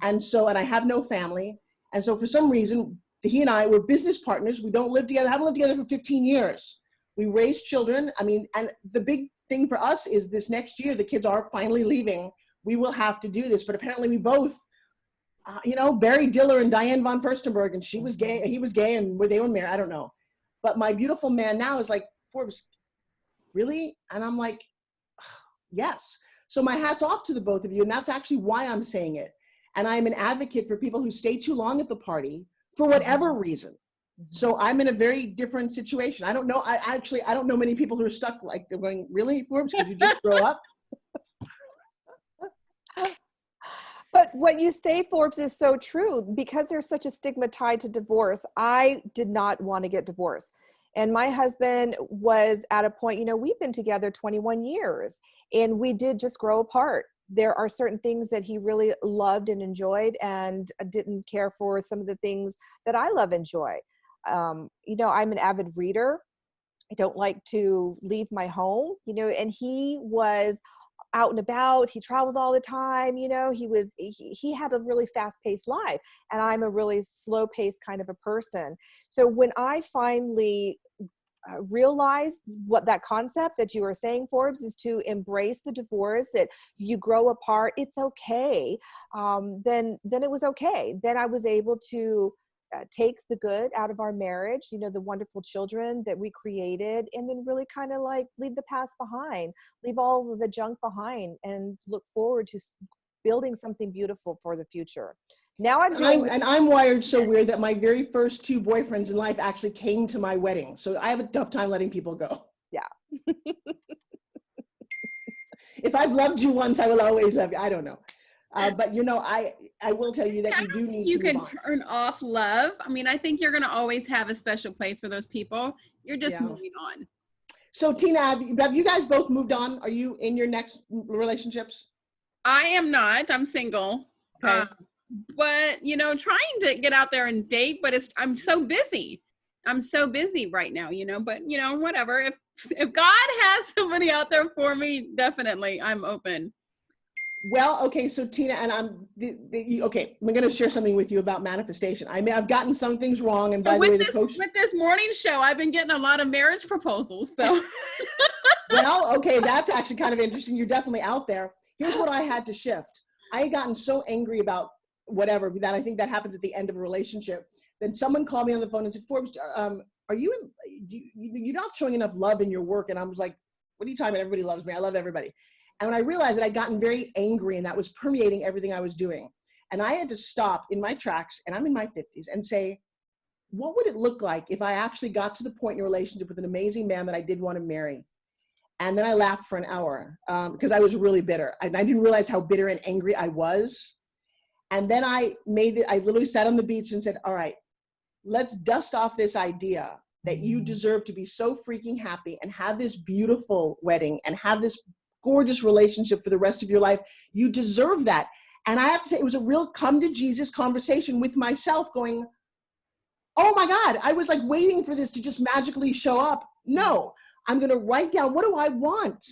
And I have no family. And so for some reason, he and I were business partners. We don't live together, haven't lived together for 15 years. We raised children. And the big thing for us is this next year, the kids are finally leaving. We will have to do this. But apparently we both, Barry Diller and Diane von Furstenberg, and she was gay, he was gay, and they were married. I don't know. But my beautiful man now is like, Forbes, really? And I'm like, yes. So my hat's off to the both of you. And that's actually why I'm saying it. And I'm an advocate for people who stay too long at the party for whatever reason. So I'm in a very different situation. I don't know. I don't know many people who are stuck like they're going, really, Forbes? Could you just grow up? But what you say, Forbes, is so true. Because there's such a stigma tied to divorce, I did not want to get divorced. And my husband was at a point, we've been together 21 years and we did just grow apart. There are certain things that he really loved and enjoyed and didn't care for some of the things that I love and enjoy. I'm an avid reader. I don't like to leave my home, and he was out and about. He traveled all the time. He had a really fast-paced life, and I'm a really slow-paced kind of a person. So when I finally realized what that concept that you were saying, Forbes, is to embrace the divorce, that you grow apart, it's okay. Then it was okay. Then I was able to take the good out of our marriage, you know, the wonderful children that we created, and then really kind of like leave the past behind, leave all of the junk behind, and look forward to building something beautiful for the future. Now I'm wired so weird that my very first 2 boyfriends in life actually came to my wedding. So I have a tough time letting people go. Yeah. If I've loved you once, I will always love you. I don't know. But you know, I will tell you that you do need to move on. You can turn off love. I mean, I think you're going to always have a special place for those people. You're just moving on. So Tina, have you guys both moved on? Are you in your next relationships? I am not. I'm single. Okay. But, you know, trying to get out there and date, but I'm so busy. I'm so busy right now, you know, but, you know, whatever. If God has somebody out there for me, definitely I'm open. Well, okay, so Tina, and okay, I'm going to share something with you about manifestation. I mean, I've gotten some things wrong, and by the way, the coach... With this morning show, I've been getting a lot of marriage proposals, so... Well, okay, that's actually kind of interesting. You're definitely out there. Here's what I had to shift. I had gotten so angry about whatever, that I think that happens at the end of a relationship. Then someone called me on the phone and said, Forbes, you're not showing enough love in your work. And I was like, what are you talking about? Everybody loves me. I love everybody. And when I realized that I'd gotten very angry and that was permeating everything I was doing. And I had to stop in my tracks, and I'm in my 50s, and say, what would it look like if I actually got to the point in a relationship with an amazing man that I did want to marry? And then I laughed for an hour because I was really bitter. I didn't realize how bitter and angry I was. And then I literally sat on the beach and said, all right, let's dust off this idea that you deserve to be so freaking happy and have this beautiful wedding and have this gorgeous relationship for the rest of your life. You deserve that. And I have to say, it was a real come to Jesus conversation with myself going, oh my God, I was like waiting for this to just magically show up. No, I'm going to write down, what do I want?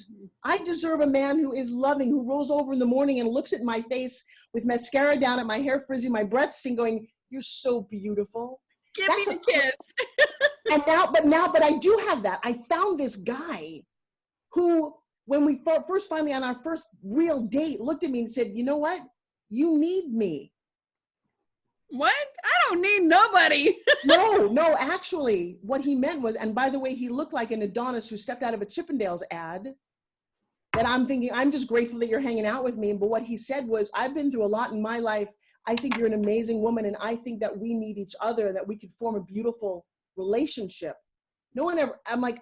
I deserve a man who is loving, who rolls over in the morning and looks at my face with mascara down and my hair frizzy, my breath sing going, you're so beautiful. Give me the kiss. But I do have that. I found this guy who, when we first finally on our first real date, looked at me and said, you know what? You need me. What? I don't need nobody. No, actually, what he meant was, and by the way, he looked like an Adonis who stepped out of a Chippendales ad, that I'm thinking, I'm just grateful that you're hanging out with me. But what he said was, I've been through a lot in my life. I think you're an amazing woman, and I think that we need each other, and that we could form a beautiful relationship. No one ever, I'm like,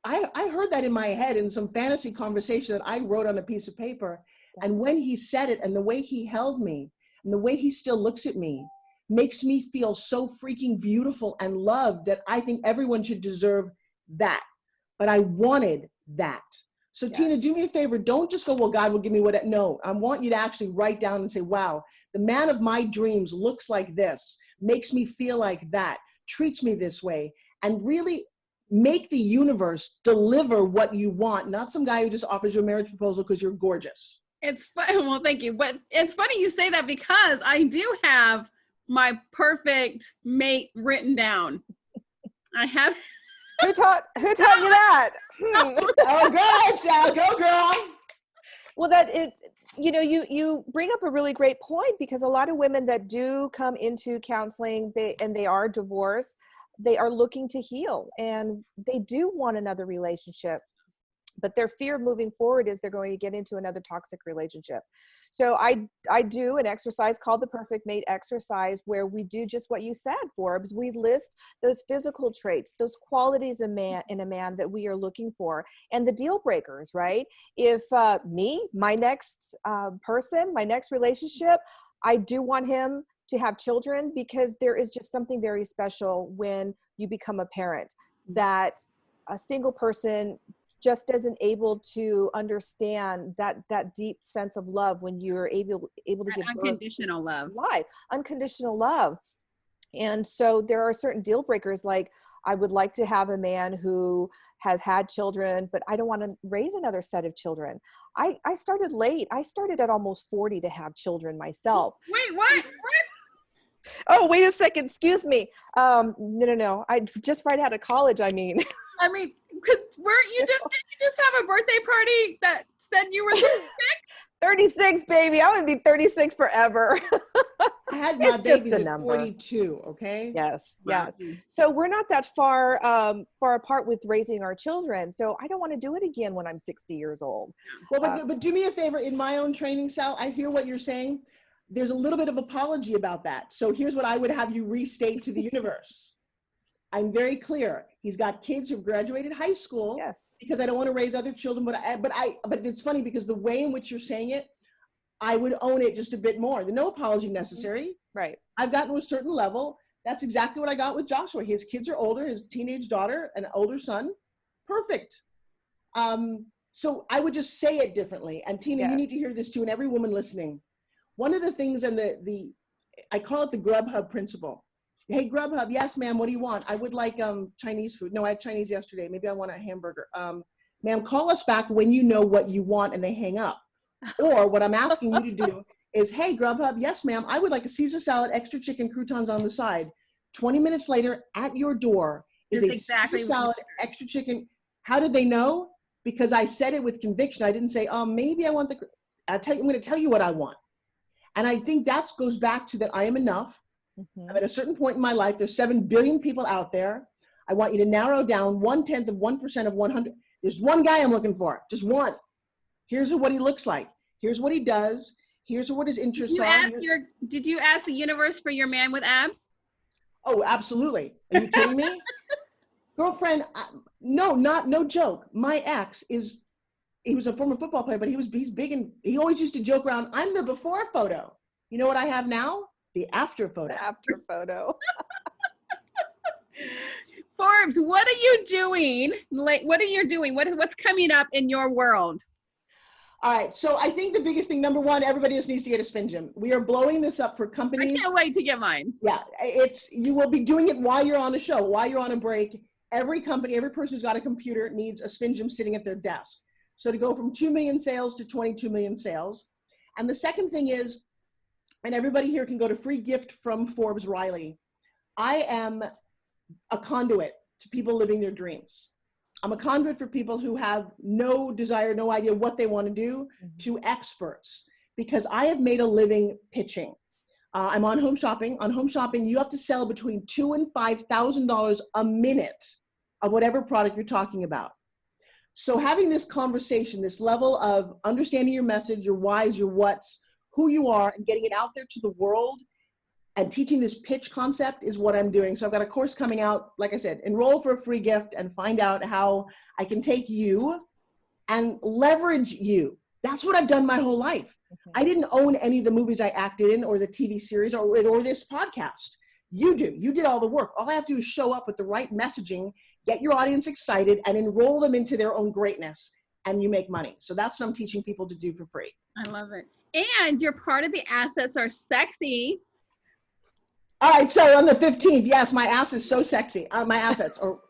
I heard that in my head in some fantasy conversation that I wrote on a piece of paper. And when he said it, and the way he held me, and the way he still looks at me, makes me feel so freaking beautiful and loved that I think everyone should deserve that. But I wanted that. So yes. Tina, do me a favor. Don't just go, well, God will give me what. No, I want you to actually write down and say, wow, the man of my dreams looks like this, makes me feel like that, treats me this way, and really make the universe deliver what you want, not some guy who just offers you a marriage proposal because you're gorgeous. It's funny. Well, thank you. But it's funny you say that, because I do have my perfect mate written down. I have. Who taught you that? Oh, go, Sal, go, girl. Well, you bring up a really great point, because a lot of women that do come into counseling, they are divorced, they are looking to heal, and they do want another relationship. But their fear of moving forward is they're going to get into another toxic relationship. So I do an exercise called the Perfect Mate exercise, where we do just what you said, Forbes. We list those physical traits, those qualities in a man that we are looking for, and the deal breakers, right? If my next person, my next relationship, I do want him to have children, because there is just something very special when you become a parent, that a single person just isn't able to understand that deep sense of love when you're able to give unconditional love. Unconditional love. And so there are certain deal breakers, like I would like to have a man who has had children, but I don't want to raise another set of children. I started late. I started at almost 40 to have children myself. Wait, what? Oh, wait a second. Excuse me. No. I just right out of college. I mean, Because weren't you just, didn't you just have a birthday party that said you were 36? 36, baby. I would be 36 forever. I had my It's just babies a at number. 42, okay? Yes, Wow. yes. So we're not that far apart with raising our children. So I don't want to do it again when I'm 60 years old. Well, but do me a favor, in my own training, Sal, I hear what you're saying. There's a little bit of apology about that. So here's what I would have you restate to the universe. I'm very clear. He's got kids who've graduated high school. Yes. Because I don't want to raise other children, but it's funny because the way in which you're saying it, I would own it just a bit more. There's no apology necessary. Right. I've gotten to a certain level. That's exactly what I got with Joshua. His kids are older, his teenage daughter, an older son. Perfect. So I would just say it differently. And Tina, Yes. you need to hear this too, and every woman listening. One of the things, and I call it the GrubHub Principle. Hey, GrubHub, yes, ma'am, what do you want? I would like Chinese food. No, I had Chinese yesterday. Maybe I want a hamburger. Ma'am, call us back when you know what you want, and they hang up. Or what I'm asking you to do is, hey, GrubHub, yes, ma'am, I would like a Caesar salad, extra chicken, croutons on the side. 20 minutes later, at your door is a exactly Caesar salad, extra chicken. How did they know? Because I said it with conviction. I didn't say, maybe I want I'm going to tell you what I want. And I think that goes back to that I am enough. Mm-hmm. I'm at a certain point in my life. There's 7 billion people out there. I want you to narrow down 1/10 of 1% of 100. There's one guy I'm looking for, just one. Here's what he looks like. Here's what he does. Here's what his interests are. Did you ask the universe for your man with abs? Oh, absolutely. Are you kidding me? Girlfriend, no joke. My ex he was a former football player, but he's big, and he always used to joke around, I'm the before photo. You know what I have now? The after photo. The after photo. Forbes, what are you doing? What are you doing? What's coming up in your world? All right, so I think the biggest thing, number one, everybody just needs to get a spin gym. We are blowing this up for companies. I can't wait to get mine. Yeah, you will be doing it while you're on a show, while you're on a break. Every company, every person who's got a computer needs a spin gym sitting at their desk. So to go from 2 million sales to 22 million sales. And the second thing is, and everybody here can go to free gift from Forbes Riley. I am a conduit to people living their dreams. I'm a conduit for people who have no desire, no idea what they want to do, to experts, because I have made a living pitching. I'm on home shopping. On home shopping, you have to sell between $2,000 and $5,000 a minute of whatever product you're talking about. So having this conversation, this level of understanding your message, your whys, your whats, who you are, and getting it out there to the world and teaching this pitch concept is what I'm doing. So I've got a course coming out. Like I said, enroll for a free gift and find out how I can take you and leverage you. That's what I've done my whole life. I didn't own any of the movies I acted in or the TV series or this podcast. You do. You did all the work. All I have to do is show up with the right messaging, get your audience excited, and enroll them into their own greatness, and you make money. So that's what I'm teaching people to do for free. I love it. And you're part of the Assets Are Sexy. All right, so on the 15th, yes, my ass is so sexy. My assets. Or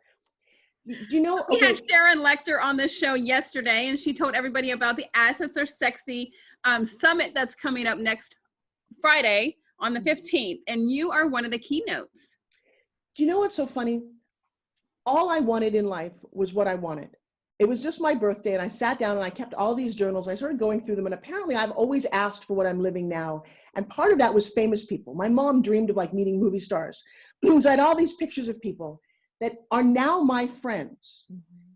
do you know? We had Sharon Lecter on the show yesterday, and she told everybody about the Assets Are Sexy summit that's coming up next Friday on the 15th, and you are one of the keynotes. Do you know what's so funny? All I wanted in life was what I wanted. It was just my birthday, and I sat down and I kept all these journals. I started going through them, and apparently I've always asked for what I'm living now. And part of that was famous people. My mom dreamed of like meeting movie stars. So I had all these pictures of people that are now my friends,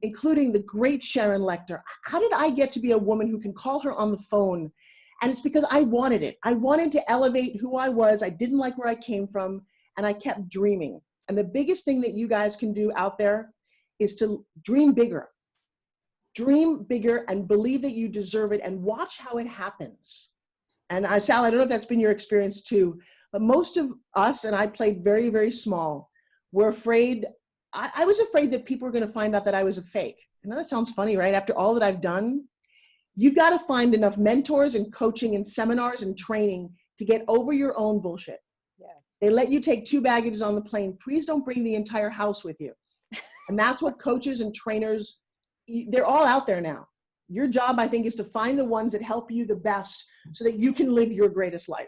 including the great Sharon Lecter. How did I get to be a woman who can call her on the phone? And it's because I wanted it. I wanted to elevate who I was. I didn't like where I came from, and I kept dreaming. And the biggest thing that you guys can do out there is to dream bigger. Dream bigger and believe that you deserve it, and watch how it happens. And Sal, I don't know if that's been your experience too, but most of us, and I played very, very small, were afraid. I was afraid that people were going to find out that I was a fake. I know that sounds funny, right? After all that I've done, you've got to find enough mentors and coaching and seminars and training to get over your own bullshit. Yes. They let you take 2 baggages on the plane. Please don't bring the entire house with you. And that's what coaches and trainers, they're all out there now. Your job, I think, is to find the ones that help you the best so that you can live your greatest life.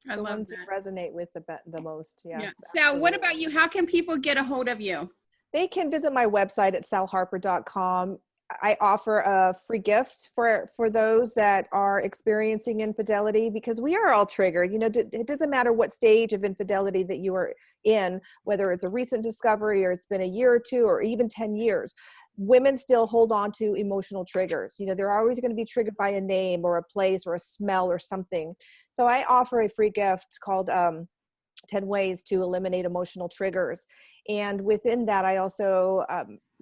I love ones that. You resonate with the most. Yes. Yeah. Now, what about you? How can people get a hold of you? They can visit my website at salharper.com. I offer a free gift for those that are experiencing infidelity, because we are all triggered. You know, it doesn't matter what stage of infidelity that you are in, whether it's a recent discovery or it's been a year or two or even 10 years. Women still hold on to emotional triggers. You know, they're always going to be triggered by a name or a place or a smell or something. So I offer a free gift called 10 ways to eliminate emotional triggers. And within that, I also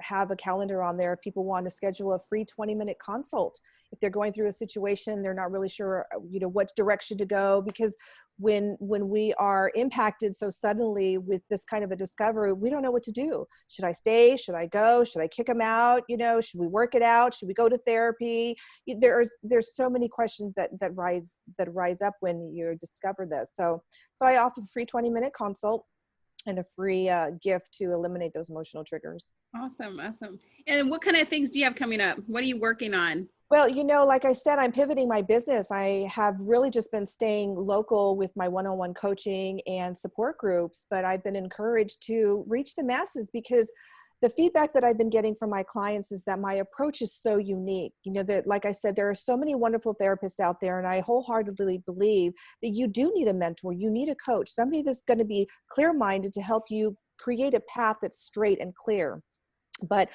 have a calendar on there. If people want to schedule a free 20-minute consult, if they're going through a situation, they're not really sure, you know, what direction to go, because when we are impacted so suddenly with this kind of a discovery, we don't know what to do. Should I stay? Should I go? Should I kick them out? You know, should we work it out? Should we go to therapy? There's so many questions that rise up when you discover this. So I offer a free 20-minute consult and a free gift to eliminate those emotional triggers. Awesome. Awesome. And what kind of things do you have coming up? What are you working on? Well, you know, like I said, I'm pivoting my business. I have really just been staying local with my one-on-one coaching and support groups, but I've been encouraged to reach the masses, because the feedback that I've been getting from my clients is that my approach is so unique. You know, that, like I said, there are so many wonderful therapists out there, and I wholeheartedly believe that you do need a mentor. You need a coach, somebody that's going to be clear-minded to help you create a path that's straight and clear. But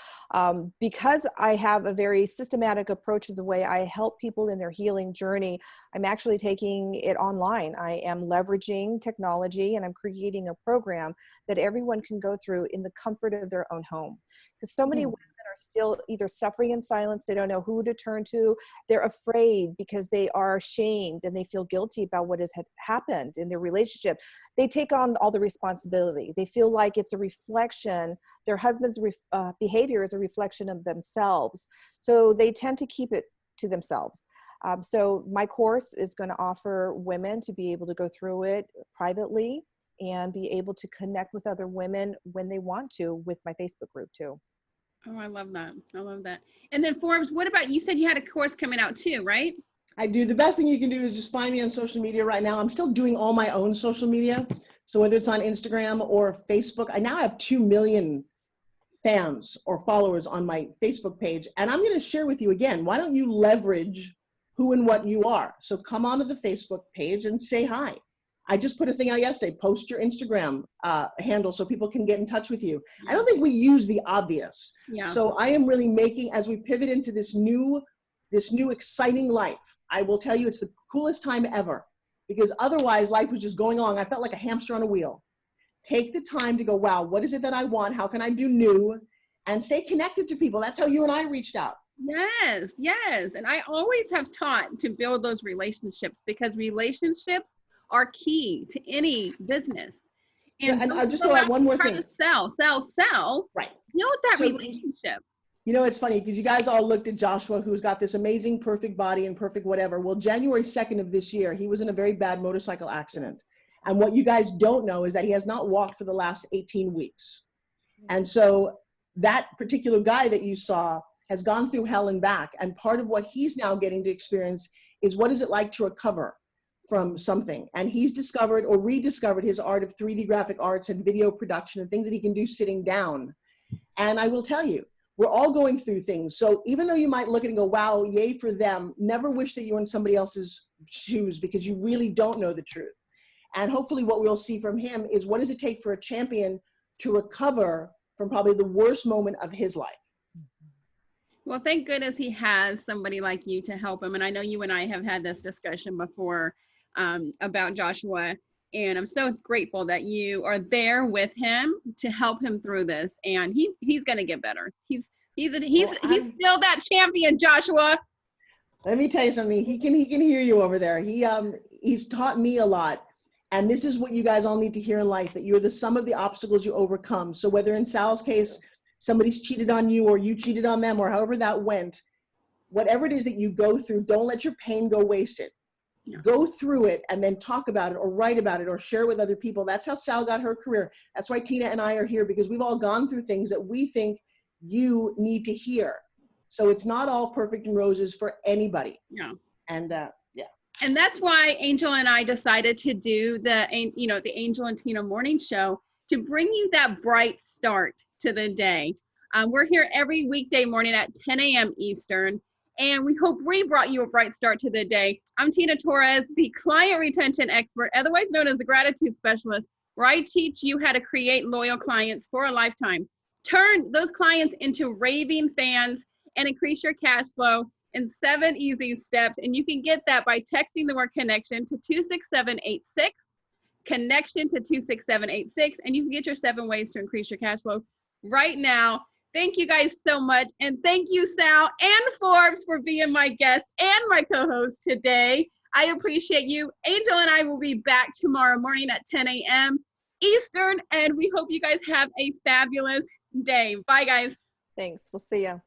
because I have a very systematic approach to the way I help people in their healing journey, I'm actually taking it online. I am leveraging technology, and I'm creating a program that everyone can go through in the comfort of their own home. Because so many women are still either suffering in silence, they don't know who to turn to, they're afraid because they are shamed and they feel guilty about what has happened in their relationship. They take on all the responsibility. They feel like it's a reflection, their husband's behavior is a reflection of themselves. So they tend to keep it to themselves. So my course is going to offer women to be able to go through it privately and be able to connect with other women when they want to, with my Facebook group too. Oh, I love that. I love that. And then Forbes, what about, you said you had a course coming out too, right? I do. The best thing you can do is just find me on social media right now. I'm still doing all my own social media. So whether it's on Instagram or Facebook, I now have 2 million fans or followers on my Facebook page. And I'm going to share with you again, why don't you leverage who and what you are? So come onto the Facebook page and say hi. I just put a thing out yesterday, post your Instagram handle so people can get in touch with you. I don't think we use the obvious. Yeah. So I am really making, as we pivot into this new exciting life, I will tell you it's the coolest time ever, because otherwise life was just going along. I felt like a hamster on a wheel. Take the time to go, wow, what is it that I want? How can I do new? And stay connected to people. That's how you and I reached out. Yes, yes. And I always have taught to build those relationships, because relationships are key to any business. And I'll just throw out one more thing. Sell. Right. Build that relationship. You know, it's funny because you guys all looked at Joshua, who's got this amazing, perfect body and perfect whatever. Well, January 2nd of this year, he was in a very bad motorcycle accident. And what you guys don't know is that he has not walked for the last 18 weeks. And so that particular guy that you saw has gone through hell and back. And part of what he's now getting to experience is, what is it like to recover from something? And he's discovered or rediscovered his art of 3D graphic arts and video production and things that he can do sitting down. And I will tell you, we're all going through things. So even though you might look at it and go, wow, yay for them, never wish that you were in somebody else's shoes, because you really don't know the truth. And hopefully what we'll see from him is, what does it take for a champion to recover from probably the worst moment of his life? Well, thank goodness he has somebody like you to help him. And I know you and I have had this discussion before about Joshua, and I'm so grateful that you are there with him to help him through this. And he's going to get better. He's still that champion, Joshua. Let me tell you something. He can hear you over there. He's taught me a lot. And this is what you guys all need to hear in life, that you're the sum of the obstacles you overcome. So whether in Sal's case, somebody's cheated on you or you cheated on them, or however that went, whatever it is that you go through, don't let your pain go wasted. Yeah. Go through it and then talk about it or write about it or share with other people. That's how Sal got her career. That's why Tina and I are here, because we've all gone through things that we think you need to hear. So it's not all perfect and roses for anybody. Yeah. And yeah. And that's why Angel and I decided to do the Angel and Tina morning show, to bring you that bright start to the day. We're here every weekday morning at 10 a.m. Eastern, and we hope we brought you a bright start to the day. I'm Tina Torres, the client retention expert, otherwise known as the gratitude specialist, where I teach you how to create loyal clients for a lifetime. Turn those clients into raving fans and increase your cash flow in 7 easy steps. And you can get that by texting the word connection to 26786. Connection to 26786, and you can get your 7 ways to increase your cash flow right now. Thank you guys so much, and thank you, Sal and Forbes, for being my guest and my co-host today. I appreciate you. Angel and I will be back tomorrow morning at 10 a.m. Eastern, and we hope you guys have a fabulous day. Bye, guys. Thanks. We'll see you.